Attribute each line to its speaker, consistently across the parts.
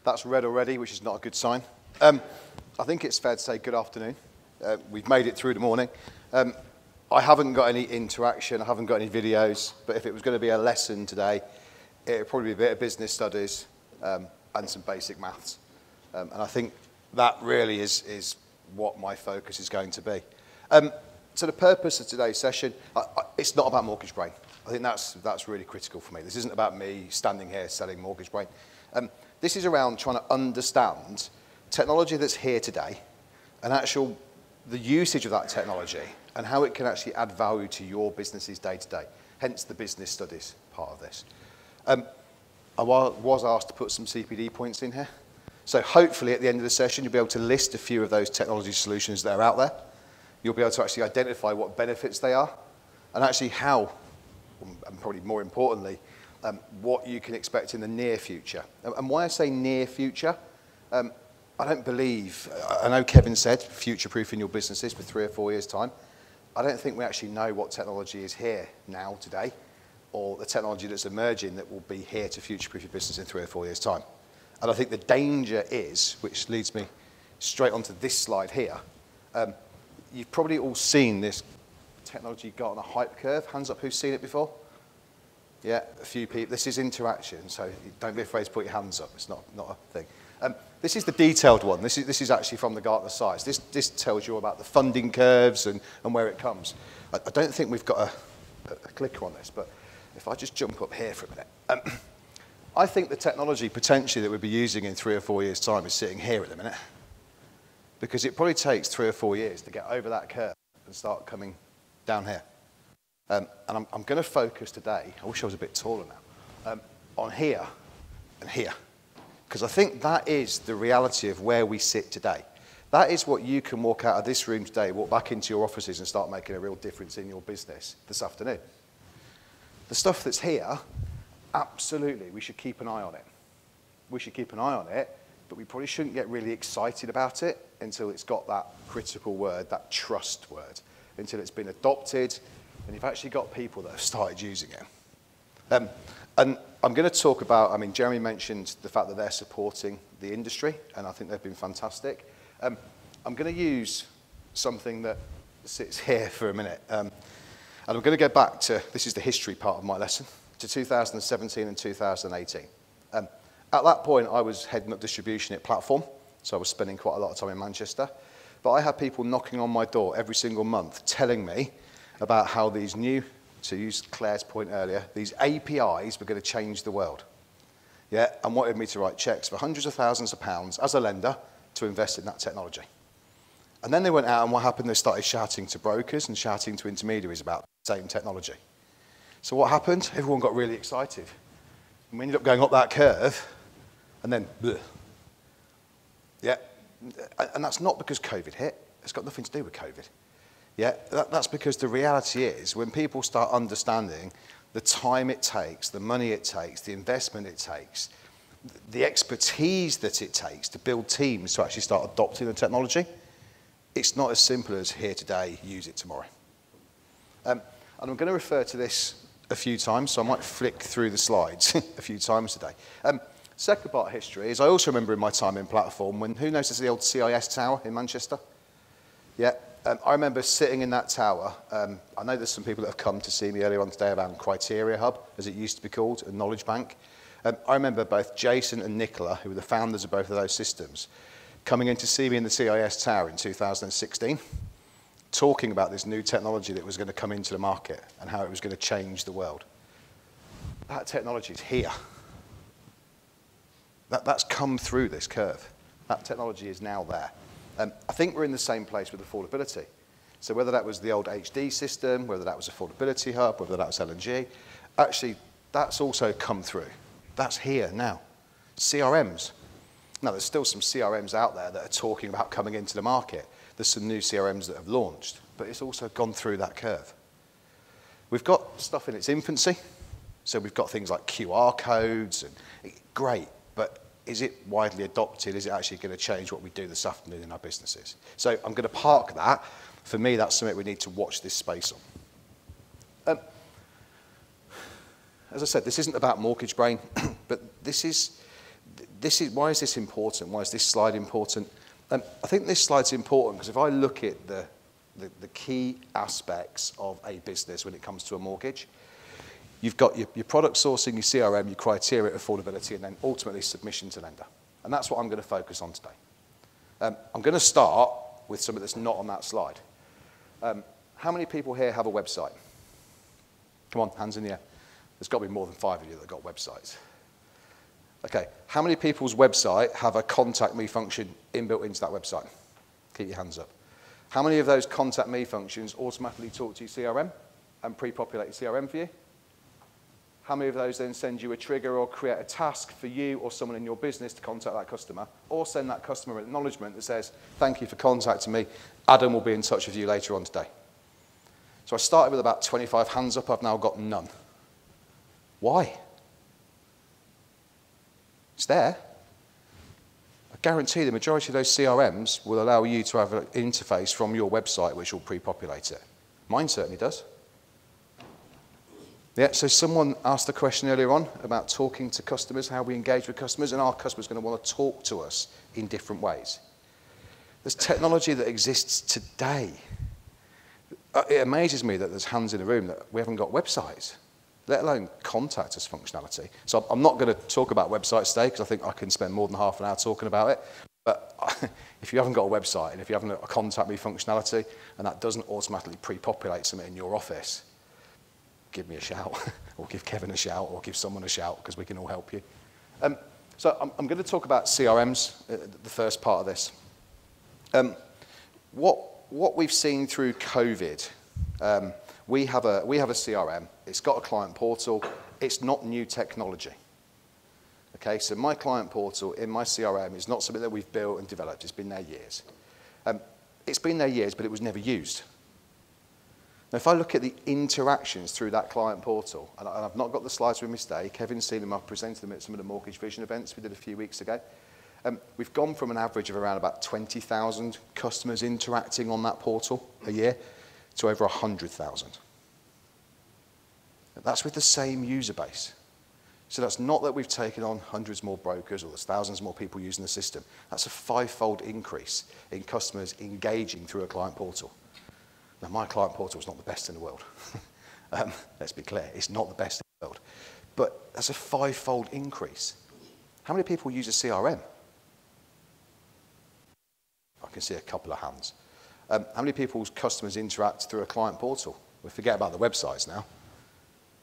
Speaker 1: That's red already, which is not a good sign. I think it's fair to say good afternoon. We've made it through the morning. I haven't got any interaction, I haven't got any videos, but if it was going to be a lesson today, it would probably be a bit of business studies and some basic maths. And I think that really is what my focus is going to be. So the purpose of today's session, it's not about Mortgage Brain. I think that's really critical for me. This isn't about me standing here selling Mortgage Brain. This is around trying to understand technology that's here today and the usage of that technology and how it can actually add value to your business's day-to-day, hence the business studies part of this. I was asked to put some CPD points in here. So hopefully at the end of the session, you'll be able to list a few of those technology solutions that are out there. You'll be able to actually identify what benefits they are and actually how, and probably more importantly, what you can expect in the near future. And why I say near future, I don't believe, I know Kevin said future-proofing your businesses for 3 or 4 years' time. I don't think we actually know what technology is here now, today, or the technology that's emerging that will be here to future-proof your business in 3 or 4 years' time. And I think the danger is, which leads me straight onto this slide here, you've probably all seen this technology got on a hype curve. Hands up who's seen it before? Yeah, a few people. This is interaction, so don't be afraid to put your hands up. It's not a thing. This is the detailed one. This is actually from the Gartner sites. This tells you about the funding curves and where it comes. I don't think we've got a clicker on this, but if I just jump up here for a minute. I think the technology potentially that we'll be using in 3 or 4 years' time is sitting here at the minute, because it probably takes 3 or 4 years to get over that curve and start coming down here. And I'm going to focus today, I wish I was a bit taller now, on here and here. Because I think that is the reality of where we sit today. That is what you can walk out of this room today, walk back into your offices and start making a real difference in your business this afternoon. The stuff that's here, absolutely, we should keep an eye on it. We should keep an eye on it, but we probably shouldn't get really excited about it until it's got that critical word, that trust word, until it's been adopted and you've actually got people that have started using it. And I'm going to talk about, I mean, Jeremy mentioned the fact that they're supporting the industry, and I think they've been fantastic. I'm going to use something that sits here for a minute. And I'm going to go back to, this is the history part of my lesson, to 2017 and 2018. At that point, I was heading up distribution at Platform, so I was spending quite a lot of time in Manchester. But I had people knocking on my door every single month telling me about how these new, to use Claire's point earlier, these APIs were going to change the world. Yeah, and wanted me to write checks for hundreds of thousands of pounds as a lender to invest in that technology. And then they went out, and what happened? They started shouting to brokers and shouting to intermediaries about the same technology. So what happened? Everyone got really excited. And we ended up going up that curve, and then, bleh. Yeah, and that's not because COVID hit. It's got nothing to do with COVID. Yeah, that's because the reality is when people start understanding the time it takes, the money it takes, the investment it takes, the expertise that it takes to build teams to actually start adopting the technology, it's not as simple as here today, use it tomorrow. And I'm going to refer to this a few times, so I might flick through the slides a few times today. Second part of history is I also remember in my time in Platform when, who knows the old CIS tower in Manchester? Yeah. I remember sitting in that tower. I know there's some people that have come to see me earlier on today around Criteria Hub, as it used to be called, and Knowledge Bank. I remember both Jason and Nicola, who were the founders of both of those systems, coming in to see me in the CIS tower in 2016, talking about this new technology that was going to come into the market and how it was going to change the world. That technology is here. That's come through this curve. That technology is now there. I think we're in the same place with affordability. So whether that was the old HD system, whether that was Affordability Hub, whether that was LNG, actually, that's also come through. That's here now. CRMs. Now, there's still some CRMs out there that are talking about coming into the market. There's some new CRMs that have launched, but it's also gone through that curve. We've got stuff in its infancy. So we've got things like QR codes, and great, but is it widely adopted? Is it actually going to change what we do this afternoon in our businesses? So I'm going to park that. For me, that's something we need to watch this space on. as I said, this isn't about Mortgage Brain, but this is why is this important? Why is this slide important? I think this slide's important because if I look at the key aspects of a business when it comes to a mortgage, you've got your product sourcing, your CRM, your criteria, affordability, and then ultimately submission to lender. And that's what I'm going to focus on today. I'm going to start with something that's not on that slide. How many people here have a website? Come on, hands in the air. There's got to be more than 5 of you that have got websites. Okay, how many people's website have a contact me function inbuilt into that website? Keep your hands up. How many of those contact me functions automatically talk to your CRM and pre-populate your CRM for you? How many of those then send you a trigger or create a task for you or someone in your business to contact that customer, or send that customer an acknowledgement that says, thank you for contacting me, Adam will be in touch with you later on today. So I started with about 25 hands up, I've now got none. Why? It's there. I guarantee the majority of those CRMs will allow you to have an interface from your website which will pre-populate it. Mine certainly does. Yeah, so someone asked a question earlier on about talking to customers, how we engage with customers, and our customers are going to want to talk to us in different ways. There's technology that exists today. It amazes me that there's hands in the room that we haven't got websites, let alone contact us functionality. So I'm not going to talk about websites today because I think I can spend more than half an hour talking about it. But if you haven't got a website and if you haven't got a contact me functionality and that doesn't automatically pre-populate something in your office, give me a shout, or give Kevin a shout, or give someone a shout, because we can all help you. So I'm going to talk about CRMs, the first part of this. What we've seen through COVID, we have a CRM. It's got a client portal. It's not new technology. Okay, so my client portal in my CRM is not something that we've built and developed. It's been there years. It's been there years, but it was never used. Now, if I look at the interactions through that client portal, and I've not got the slides with me today, Kevin's seen them, I've presented them at some of the Mortgage Vision events we did a few weeks ago. We've gone from an average of around about 20,000 customers interacting on that portal a year to over 100,000. That's with the same user base. So that's not that we've taken on hundreds more brokers or there's thousands more people using the system. That's a 5-fold increase in customers engaging through a client portal. Now, my client portal is not the best in the world. Let's be clear, it's not the best in the world. But that's a 5-fold increase. How many people use a CRM? I can see a couple of hands. How many people's customers interact through a client portal? We forget about the websites now.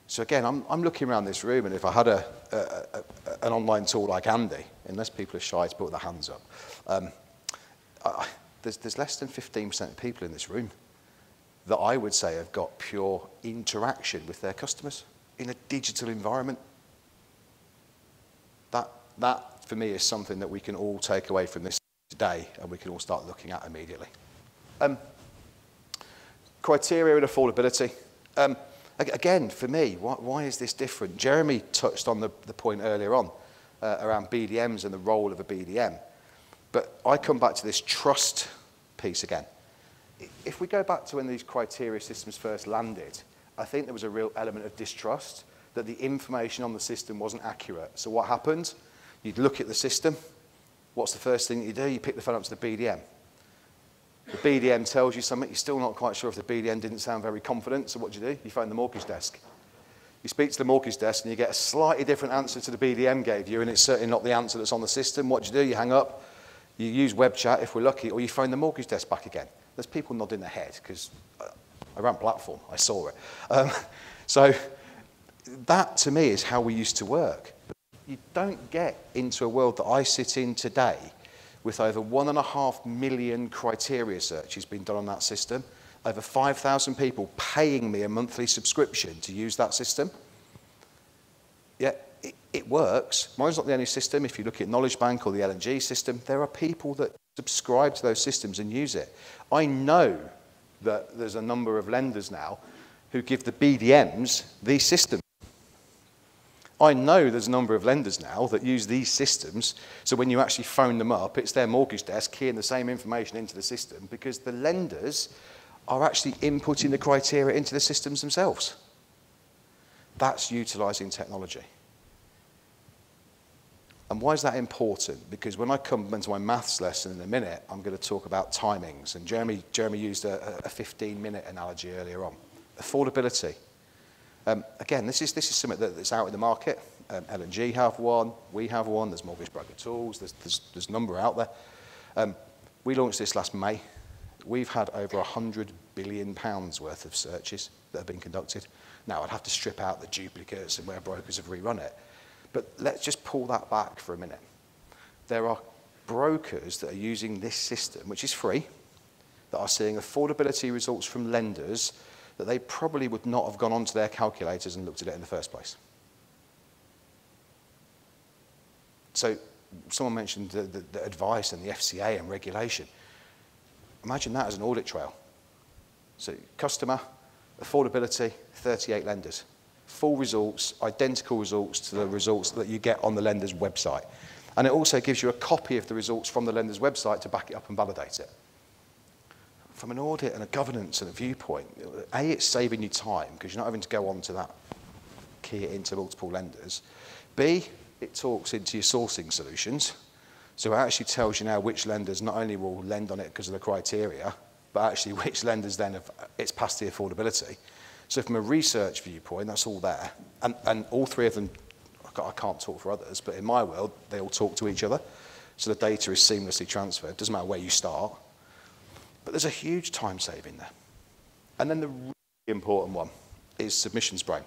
Speaker 1: So again, I'm looking around this room, and if I had an online tool like Andy, unless people are shy to put their hands up, there's less than 15% of people in this room that I would say have got pure interaction with their customers in a digital environment. That for me is something that we can all take away from this today and we can all start looking at immediately. Criteria and affordability. Again, for me, why is this different? Jeremy touched on the point earlier on around BDMs and the role of a BDM. But I come back to this trust piece again. If we go back to when these criteria systems first landed, I think there was a real element of distrust that the information on the system wasn't accurate. So what happened? You'd look at the system. What's the first thing that you do? You pick the phone up to the BDM. The BDM tells you something. You're still not quite sure if the BDM didn't sound very confident. So what do? You phone the mortgage desk. You speak to the mortgage desk and you get a slightly different answer to the BDM gave you, and it's certainly not the answer that's on the system. What do? You hang up. You use web chat if we're lucky, or you phone the mortgage desk back again. There's people nodding their head because I ran platform. I saw it. So that, to me, is how we used to work. You don't get into a world that I sit in today with over 1.5 million criteria searches being done on that system, over 5,000 people paying me a monthly subscription to use that system. Yeah, it works. Mine's not the only system. If you look at Knowledge Bank or the LNG system, there are people that subscribe to those systems and use it. I know that there's a number of lenders now who give the BDMs these systems. I know there's a number of lenders now that use these systems, so when you actually phone them up, it's their mortgage desk keying the same information into the system because the lenders are actually inputting the criteria into the systems themselves. That's utilising technology. And why is that important? Because when I come into my maths lesson in a minute, I'm going to talk about timings. And Jeremy used a 15-minute analogy earlier on. Affordability. Again, this is something that's out in the market. L&G have one, we have one, there's Mortgage Broker Tools, there's a number out there. We launched this last May. We've had over £100 billion worth of searches that have been conducted. Now, I'd have to strip out the duplicates and where brokers have rerun it. But let's just pull that back for a minute. There are brokers that are using this system, which is free, that are seeing affordability results from lenders that they probably would not have gone onto their calculators and looked at it in the first place. So someone mentioned the advice and the FCA and regulation. Imagine that as an audit trail. So customer, affordability, 38 lenders. Full results, identical results to the results that you get on the lender's website. And it also gives you a copy of the results from the lender's website to back it up and validate it. From an audit and a governance and a viewpoint, A, it's saving you time because you're not having to go on to that, key it into multiple lenders. B, it talks into your sourcing solutions. So it actually tells you now which lenders not only will lend on it because of the criteria, but actually which lenders then have, it's past the affordability. So from a research viewpoint, that's all there. And all three of them, I can't talk for others, but in my world, they all talk to each other. So the data is seamlessly transferred. Doesn't matter where you start. But there's a huge time saving there. And then the really important one is submissions brain.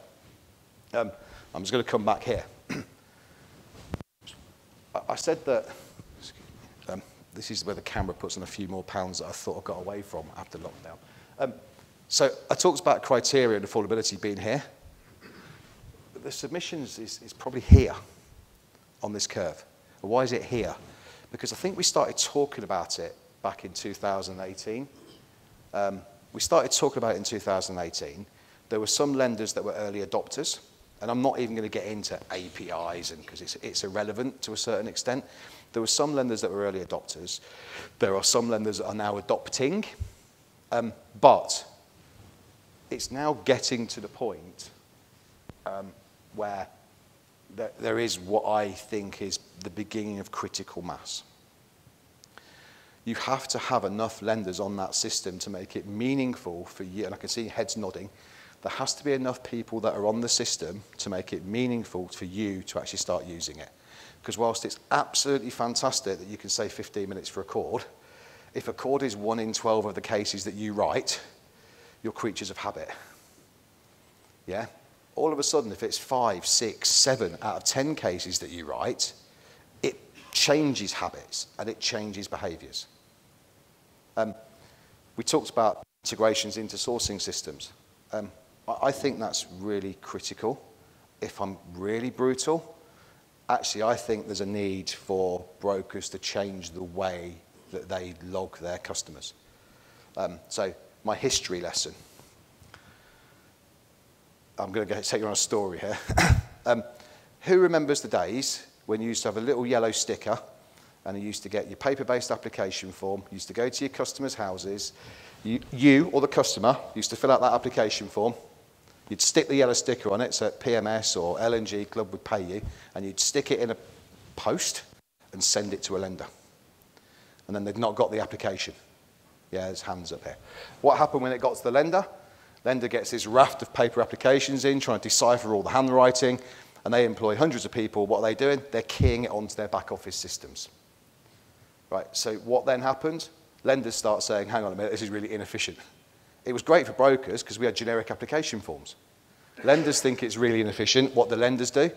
Speaker 1: I'm just going to come back here. I said that, this is where the camera puts on a few more pounds that I thought I got away from after lockdown. So I talked about criteria and affordability being here. But the submissions is probably here on this curve. And why is it here? Because I think we started talking about it back in 2018. We started talking about it in 2018. There were some lenders that were early adopters. And I'm not even going to get into APIs because it's irrelevant to a certain extent. There were some lenders that were early adopters. There are some lenders that are now adopting. But it's now getting to the point where there is what I think is the beginning of critical mass. You have to have enough lenders on that system to make it meaningful for you. And I can see heads nodding. There has to be enough people that are on the system to make it meaningful for you to actually start using it. Because whilst it's absolutely fantastic that you can save 15 minutes for a chord, if a chord is 1 in 12 of the cases that you write, you're creatures of habit. Yeah? All of a sudden, if it's 5, 6, 7 out of 10 cases that you write, it changes habits and it changes behaviours. We talked about integrations into sourcing systems. I think that's really critical. If I'm really brutal, actually I think there's a need for brokers to change the way that they log their customers. So my history lesson. I'm going to take you on a story here. Who remembers the days when you used to have a little yellow sticker and you used to get your paper-based application form, you used to go to your customers' houses, you or the customer used to fill out that application form, you'd stick the yellow sticker on it, so PMS or L&G Club would pay you, and you'd stick it in a post and send it to a lender. And then they'd not got the application. Yeah, there's hands up here. What happened when it got to the lender? Lender gets this raft of paper applications in, trying to decipher all the handwriting, and they employ hundreds of people. What are they doing? They're keying it onto their back office systems. Right, so what then happened? Lenders start saying, hang on a minute, this is really inefficient. It was great for brokers because we had generic application forms. Lenders think it's really inefficient. What do lenders do?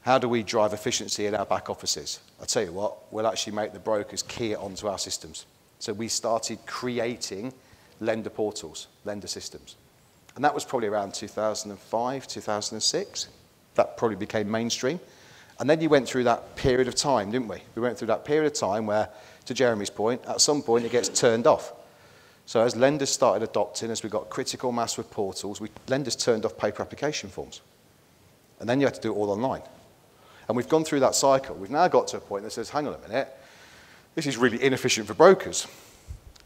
Speaker 1: How do we drive efficiency in our back offices? I'll tell you what, we'll actually make the brokers key it onto our systems. So we started creating lender portals, lender systems. And that was probably around 2005, 2006. That probably became mainstream. And then you went through that period of time, didn't we? We went through that period of time where, to Jeremy's point, at some point it gets turned off. So as lenders started adopting, as we got critical mass with portals, lenders turned off paper application forms. And then you had to do it all online. And we've gone through that cycle. We've now got to a point that says, hang on a minute, this is really inefficient for brokers.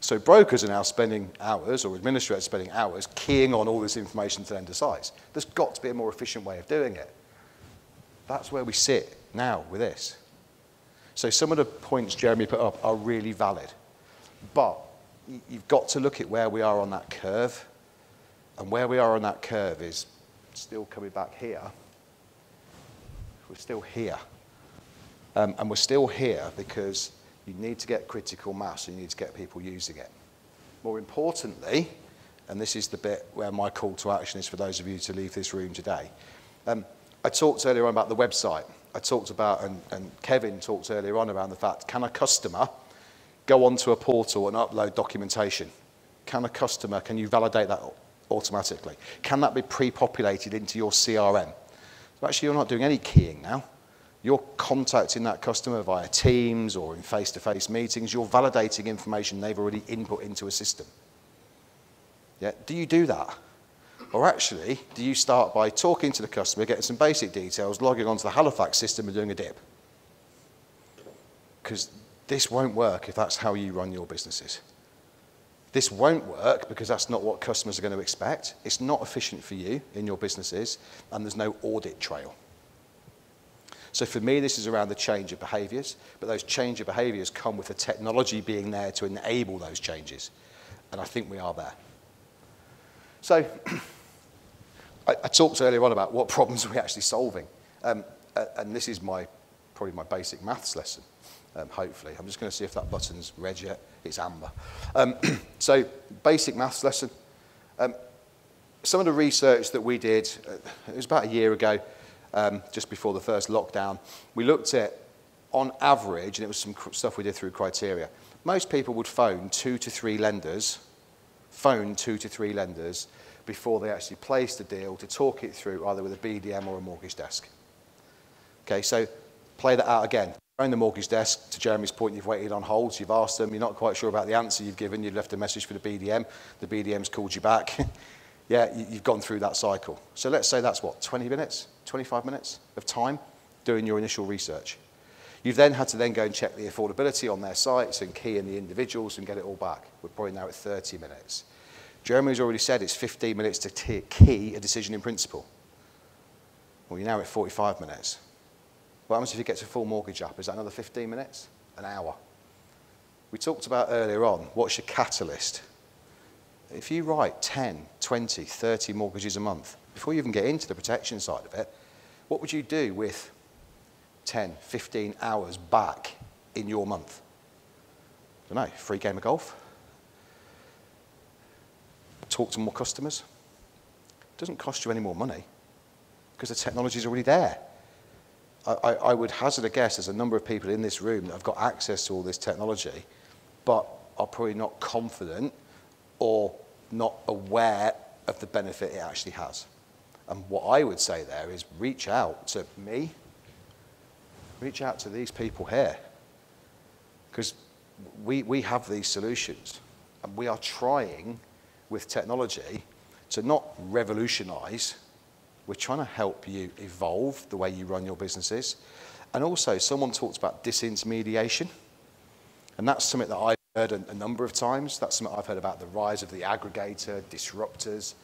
Speaker 1: So brokers are now spending hours, or administrators spending hours, keying on all this information to then decide. There's got to be a more efficient way of doing it. That's where we sit now with this. So some of the points Jeremy put up are really valid. But you've got to look at where we are on that curve. And where we are on that curve is still coming back here. We're still here. And we're still here because you need to get critical mass, and you need to get people using it. More importantly, and this is the bit where my call to action is for those of you to leave this room today. I talked earlier on about the website. I talked about, and Kevin talked earlier on around the fact, can a customer go onto a portal and upload documentation? Can you validate that automatically? Can that be pre-populated into your CRM? So actually, you're not doing any keying now. You're contacting that customer via Teams or in face-to-face meetings. You're validating information they've already input into a system. Yeah? Do you do that? Or actually, do you start by talking to the customer, getting some basic details, logging onto the Halifax system and doing a dip? Because this won't work if that's how you run your businesses. This won't work because that's not what customers are going to expect. It's not efficient for you in your businesses, and there's no audit trail. So for me, this is around the change of behaviours, but those change of behaviours come with the technology being there to enable those changes. And I think we are there. So I talked earlier on about what problems are we actually solving. And this is probably my basic maths lesson, hopefully. I'm just going to see if that button's red yet. It's amber. So basic maths lesson. Some of the research that we did, it was about a year ago, just before the first lockdown, we looked at, on average, and it was some stuff we did through criteria, most people would phone 2 to 3 lenders before they actually placed a deal to talk it through either with a BDM or a mortgage desk. Okay, so play that out again. Phone the mortgage desk, to Jeremy's point, you've waited on hold, you've asked them, you're not quite sure about the answer you've given, you've left a message for the BDM's called you back. Yeah, you've gone through that cycle. So let's say that's what, 20 minutes, 25 minutes of time doing your initial research. You've then had to then go and check the affordability on their sites and key in the individuals and get it all back. We're probably now at 30 minutes. Jeremy's already said it's 15 minutes to key a decision in principle. Well, you're now at 45 minutes. What happens if you get to full mortgage app? Is that another 15 minutes? An hour? We talked about earlier on, what's your catalyst? If you write 10, 20, 30 mortgages a month, before you even get into the protection side of it, what would you do with 10, 15 hours back in your month? I don't know, free game of golf? Talk to more customers? It doesn't cost you any more money because the technology is already there. I would hazard a guess there's a number of people in this room that have got access to all this technology but are probably not confident or not aware of the benefit it actually has. And what I would say there is reach out to me, reach out to these people here, because we have these solutions and we are trying with technology to not revolutionize, we're trying to help you evolve the way you run your businesses. And also someone talked about disintermediation, and that's something that I've heard a number of times. That's something I've heard about, the rise of the aggregator, disruptors.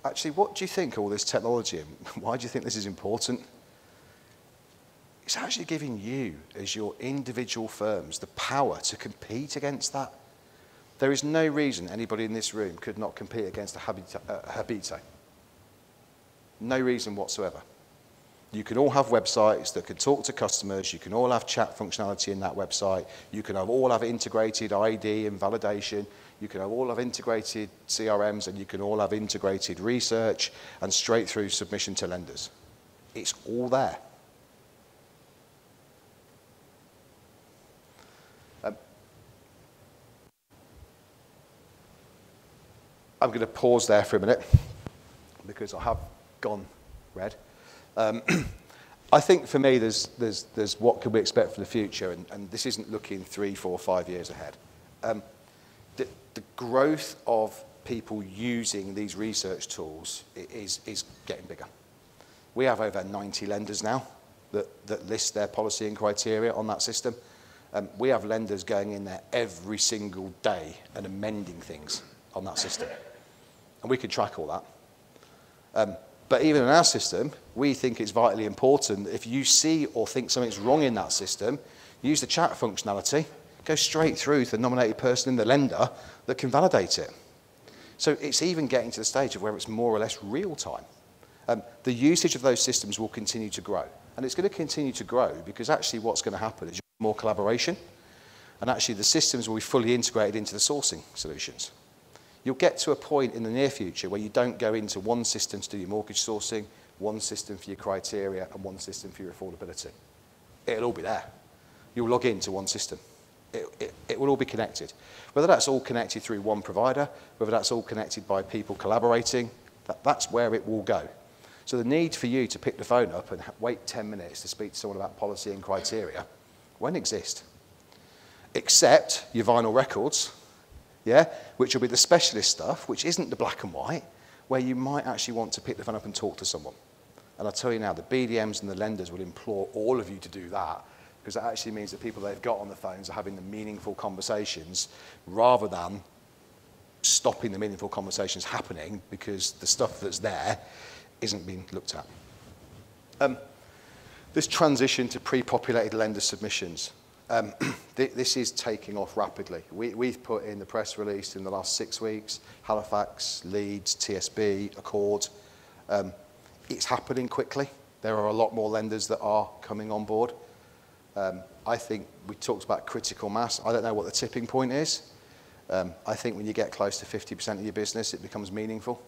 Speaker 1: Actually, what do you think of all this technology and why do you think this is important? It's actually giving you, as your individual firms, the power to compete against that. There is no reason anybody in this room could not compete against a Habito. No reason whatsoever. You can all have websites that can talk to customers. You can all have chat functionality in that website. You can all have integrated ID and validation. You can all have integrated CRMs, and you can all have integrated research and straight through submission to lenders. It's all there. I'm going to pause there for a minute because I have gone red. I think for me, there's what can we expect for the future, and this isn't looking 3, 4, 5 years ahead. The growth of people using these research tools is getting bigger. We have over 90 lenders now that list their policy and criteria on that system. We have lenders going in there every single day and amending things on that system. And we can track all that. But even in our system, we think it's vitally important that if you see or think something's wrong in that system, use the chat functionality, go straight through to the nominated person in the lender that can validate it. So it's even getting to the stage of where it's more or less real time. The usage of those systems will continue to grow. And it's going to continue to grow because actually what's going to happen is more collaboration. And actually the systems will be fully integrated into the sourcing solutions. You'll get to a point in the near future where you don't go into one system to do your mortgage sourcing, one system for your criteria, and one system for your affordability. It'll all be there. You'll log into one system. It will all be connected. Whether that's all connected through one provider, whether that's all connected by people collaborating, that's where it will go. So the need for you to pick the phone up and wait 10 minutes to speak to someone about policy and criteria won't exist. Except your vinyl records, yeah, which will be the specialist stuff, which isn't the black and white, where you might actually want to pick the phone up and talk to someone. And I'll tell you now, the BDMs and the lenders will implore all of you to do that, because that actually means that people they've got on the phones are having the meaningful conversations rather than stopping the meaningful conversations happening because the stuff that's there isn't being looked at. This transition to pre-populated lender submissions, this is taking off rapidly. We've put in the press release in the last 6 weeks, Halifax, Leeds, TSB, Accord. It's happening quickly. There are a lot more lenders that are coming on board. I think we talked about critical mass. I don't know what the tipping point is. I think when you get close to 50% of your business, it becomes meaningful.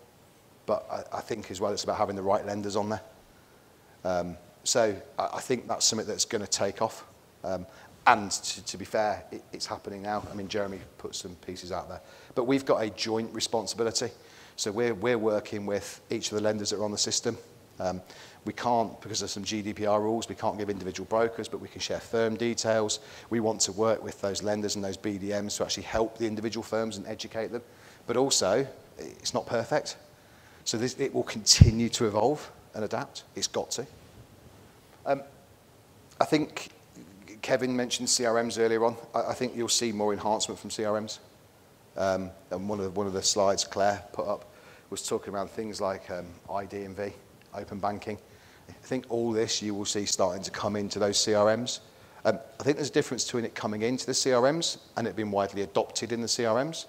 Speaker 1: But I think as well it's about having the right lenders on there. So I think that's something that's going to take off. And to be fair, it's happening now. I mean, Jeremy put some pieces out there. But we've got a joint responsibility. So we're working with each of the lenders that are on the system. We can't, because of some GDPR rules, we can't give individual brokers, but we can share firm details. We want to work with those lenders and those BDMs to actually help the individual firms and educate them. But also, it's not perfect. So it will continue to evolve and adapt. It's got to. I think Kevin mentioned CRMs earlier on. I think you'll see more enhancement from CRMs. And one of the slides Claire put up was talking around things like ID&V, open banking. I think all this you will see starting to come into those CRMs. I think there's a difference between it coming into the CRMs and it being widely adopted in the CRMs.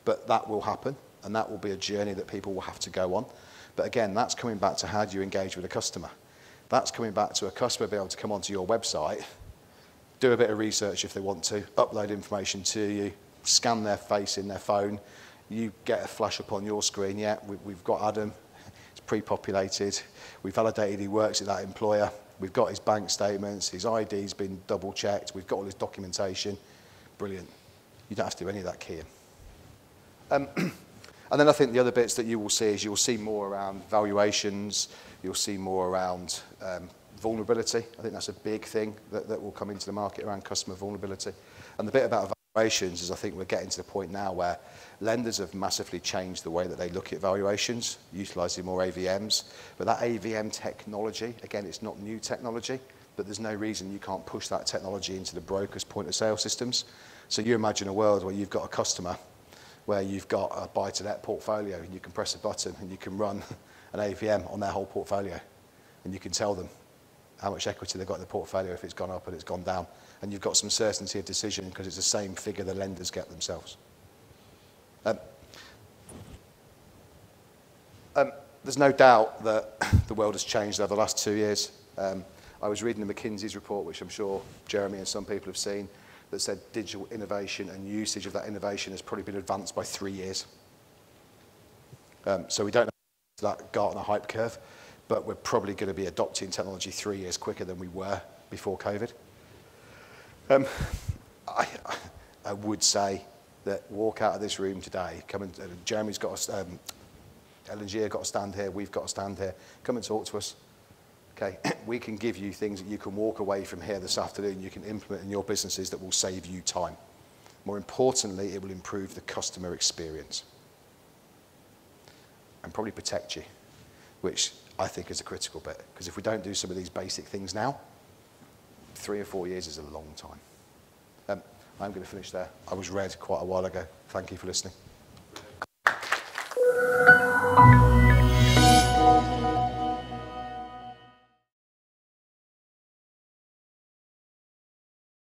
Speaker 1: But that will happen, and that will be a journey that people will have to go on. But again, that's coming back to how do you engage with a customer. That's coming back to a customer being able to come onto your website, do a bit of research if they want to, upload information to you, scan their face in their phone, you get a flash up on your screen, yeah, we've got Adam, it's pre-populated, we validated he works at that employer, we've got his bank statements, his ID's been double checked, we've got all his documentation, brilliant. You don't have to do any of that keying. And then I think the other bits that you will see is you'll see more around valuations, you'll see more around vulnerability. I think that's a big thing that will come into the market around customer vulnerability. And the bit about valuations is I think we're getting to the point now where lenders have massively changed the way that they look at valuations, utilising more AVMs. But that AVM technology, again, it's not new technology, but there's no reason you can't push that technology into the broker's point of sale systems. So you imagine a world where you've got a customer where you've got a buy-to-let portfolio and you can press a button and you can run an AVM on their whole portfolio and you can tell them how much equity they've got in the portfolio if it's gone up and it's gone down, and you've got some certainty of decision because it's the same figure the lenders get themselves. There's no doubt that the world has changed over the last 2 years. I was reading the McKinsey's report, which I'm sure Jeremy and some people have seen, that said digital innovation and usage of that innovation has probably been advanced by 3 years. So we don't know that Gartner hype curve, but we're probably going to be adopting technology 3 years quicker than we were before COVID. I would say that walk out of this room today, come and Jeremy's got a, L&G have got a stand here, we've got a stand here, come and talk to us. Okay, we can give you things that you can walk away from here this afternoon, you can implement in your businesses that will save you time. More importantly, it will improve the customer experience and probably protect you, which I think is a critical bit. Because if we don't do some of these basic things now, 3 or 4 years is a long time. I'm going to finish there. I was red quite a while ago. Thank you for listening.